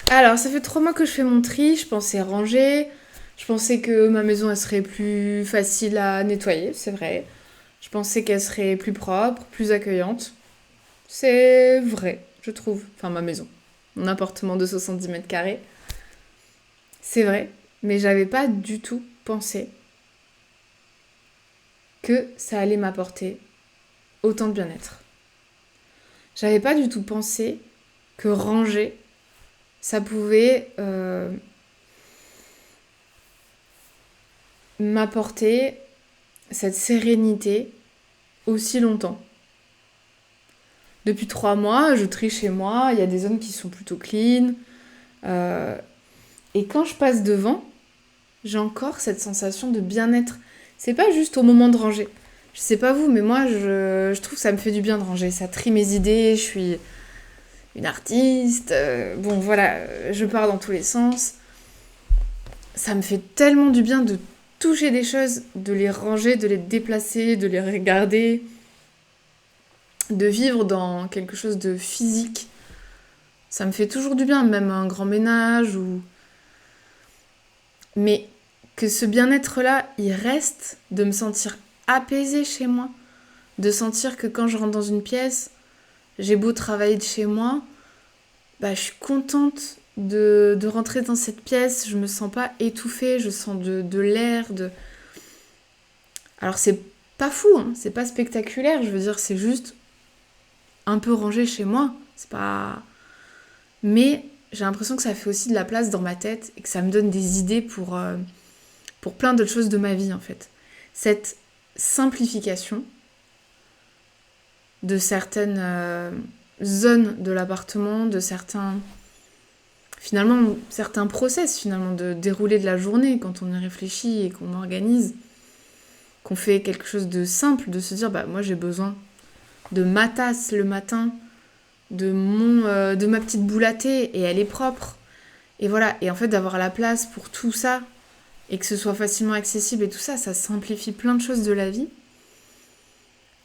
Alors, ça fait 3 mois que je fais mon tri. Je pensais ranger. Je pensais que ma maison, elle serait plus facile à nettoyer, c'est vrai. Je pensais qu'elle serait plus propre, plus accueillante. C'est vrai, je trouve. Enfin, ma maison. Mon appartement de 70 mètres carrés. C'est vrai. Mais j'avais pas du tout pensé que ça allait m'apporter autant de bien-être. J'avais pas du tout pensé que ranger, ça pouvait m'apporter cette sérénité aussi longtemps. Depuis 3 mois, je trie chez moi, il y a des zones qui sont plutôt clean. euh, et quand je passe devant, j'ai encore cette sensation de bien-être. C'est pas juste au moment de ranger. Je sais pas vous, mais moi, je trouve que ça me fait du bien de ranger. Ça trie mes idées, je suis une artiste. Bon, voilà, je pars dans tous les sens. Ça me fait tellement du bien de toucher des choses, de les ranger, de les déplacer, de les regarder, de vivre dans quelque chose de physique. Ça me fait toujours du bien, même un grand ménage ou... Mais que ce bien-être-là, il reste de me sentir apaisée chez moi, de sentir que quand je rentre dans une pièce, j'ai beau travailler de chez moi, bah, je suis contente de rentrer dans cette pièce, je me sens pas étouffée, je sens de l'air, de... Alors c'est pas fou, hein, c'est pas spectaculaire, je veux dire, c'est juste un peu rangé chez moi, c'est pas... Mais j'ai l'impression que ça fait aussi de la place dans ma tête et que ça me donne des idées pour plein d'autres choses de ma vie en fait. Cette simplification de certaines zones de l'appartement, de certains process finalement de dérouler de la journée quand on y réfléchit et qu'on organise, qu'on fait quelque chose de simple, de se dire bah moi j'ai besoin de ma tasse le matin, de ma petite boule à thé et elle est propre. Et voilà, et en fait d'avoir la place pour tout ça et que ce soit facilement accessible et tout ça, ça simplifie plein de choses de la vie.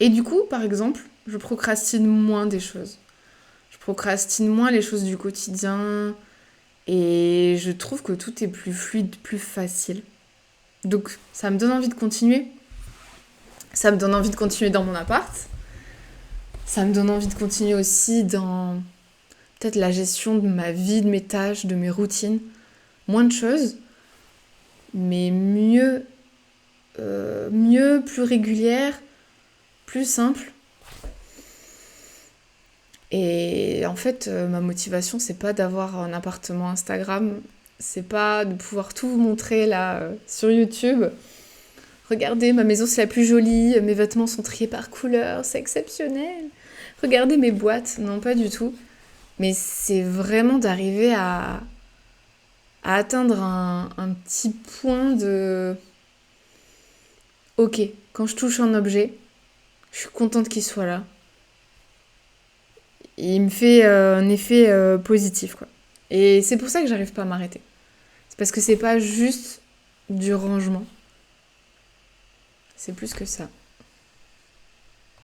Et du coup, par exemple, je procrastine moins des choses. Je procrastine moins les choses du quotidien et je trouve que tout est plus fluide, plus facile. Donc ça me donne envie de continuer. Ça me donne envie de continuer dans mon appart. Ça me donne envie de continuer aussi dans peut-être la gestion de ma vie, de mes tâches, de mes routines. Moins de choses, mais mieux, plus régulière, plus simple. Et en fait, ma motivation, c'est pas d'avoir un appartement Instagram, c'est pas de pouvoir tout vous montrer là sur YouTube. Regardez, ma maison c'est la plus jolie, mes vêtements sont triés par couleur, c'est exceptionnel. Regardez mes boîtes, non pas du tout. Mais c'est vraiment d'arriver à atteindre un petit point de... Ok, quand je touche un objet, je suis contente qu'il soit là. Et il me fait un effet positif, quoi. Et c'est pour ça que j'arrive pas à m'arrêter. C'est parce que c'est pas juste du rangement. C'est plus que ça.